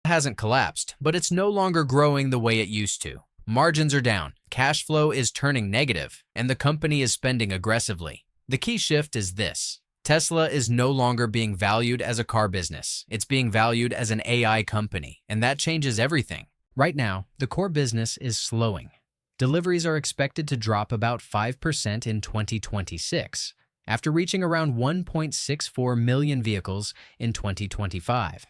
Hasn't collapsed, but it's no longer growing the way it used to. Margins are down, cash flow is turning negative, and the company is spending aggressively. The key shift is this. Tesla is no longer being valued as a car business. It's being valued as an AI company, and that changes everything. Right now, the core business is slowing. Deliveries are expected to drop about 5% in 2026, after reaching around 1.64 million vehicles in 2025.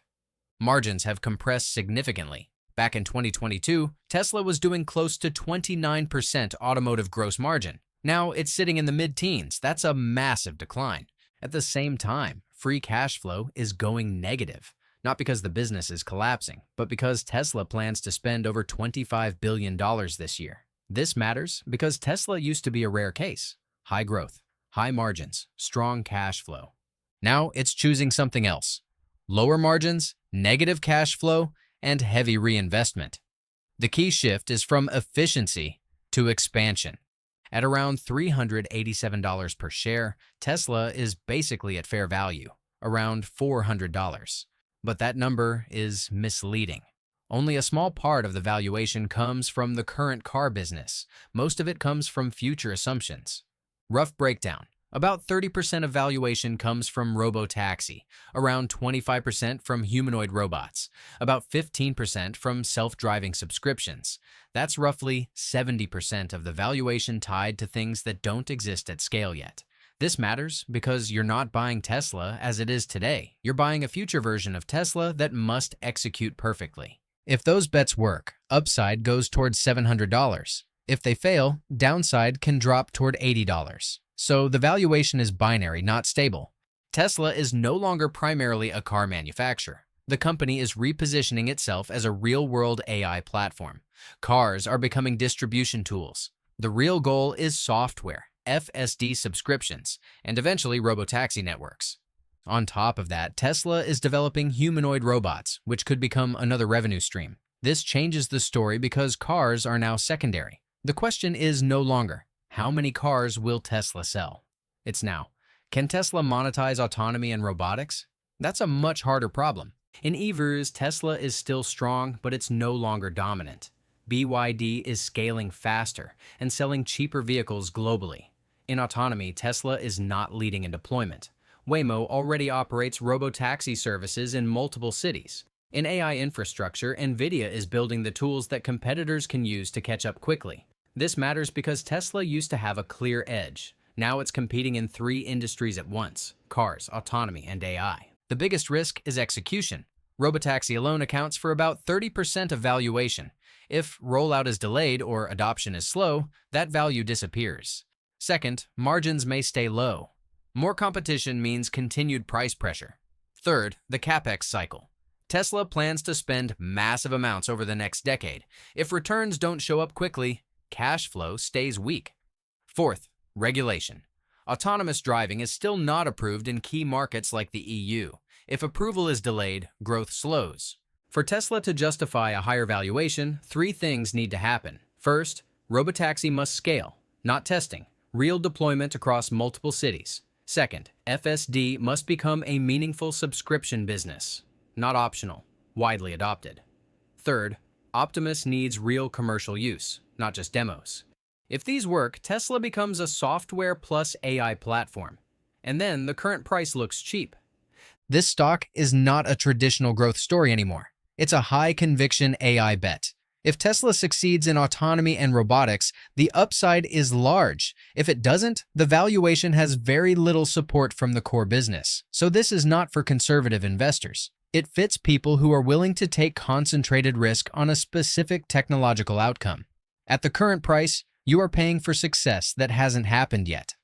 Margins have compressed significantly. Back in 2022, Tesla was doing close to 29% automotive gross margin. Now it's sitting in the mid-teens. That's a massive decline. At the same time, free cash flow is going negative, not because the business is collapsing, but because Tesla plans to spend over $25 billion this year. This matters because Tesla used to be a rare case. High growth, high margins, strong cash flow. Now it's choosing something else. Lower margins, negative cash flow, and heavy reinvestment. The key shift is from efficiency to expansion. At around $387 per share, Tesla is basically at fair value, around $400. But that number is misleading. Only a small part of the valuation comes from the current car business. Most of it comes from future assumptions. Rough breakdown. About 30% of valuation comes from robotaxi, around 25% from humanoid robots, about 15% from self-driving subscriptions. That's roughly 70% of the valuation tied to things that don't exist at scale yet. This matters because you're not buying Tesla as it is today. You're buying a future version of Tesla that must execute perfectly. If those bets work, upside goes towards $700. If they fail, downside can drop toward $80. So the valuation is binary, not stable. Tesla is no longer primarily a car manufacturer. The company is repositioning itself as a real-world AI platform. Cars are becoming distribution tools. The real goal is software, FSD subscriptions, and eventually robotaxi networks. On top of that, Tesla is developing humanoid robots, which could become another revenue stream. This changes the story because cars are now secondary. The question is no longer, how many cars will Tesla sell? It's now, can Tesla monetize autonomy and robotics? That's a much harder problem. In EVs, Tesla is still strong, but it's no longer dominant. BYD is scaling faster and selling cheaper vehicles globally. In autonomy, Tesla is not leading in deployment. Waymo already operates robotaxi services in multiple cities. In AI infrastructure, NVIDIA is building the tools that competitors can use to catch up quickly. This matters because Tesla used to have a clear edge. Now it's competing in 3 industries at once: cars, autonomy, and AI. The biggest risk is execution. Robotaxi alone accounts for about 30% of valuation. If rollout is delayed or adoption is slow, that value disappears. Second, margins may stay low. More competition means continued price pressure. Third, the CapEx cycle. Tesla plans to spend massive amounts over the next decade. If returns don't show up quickly, cash flow stays weak. Fourth, regulation. Autonomous driving is still not approved in key markets like the EU. If approval is delayed, growth slows. For Tesla to justify a higher valuation, 3 things need to happen. First, robotaxi must scale, not testing, real deployment across multiple cities. Second, FSD must become a meaningful subscription business, not optional, widely adopted. Third, Optimus needs real commercial use, not just demos. If these work, Tesla becomes a software plus AI platform. And then the current price looks cheap. This stock is not a traditional growth story anymore. It's a high-conviction AI bet. If Tesla succeeds in autonomy and robotics, the upside is large. If it doesn't, the valuation has very little support from the core business. So this is not for conservative investors. It fits people who are willing to take concentrated risk on a specific technological outcome. At the current price, you are paying for success that hasn't happened yet.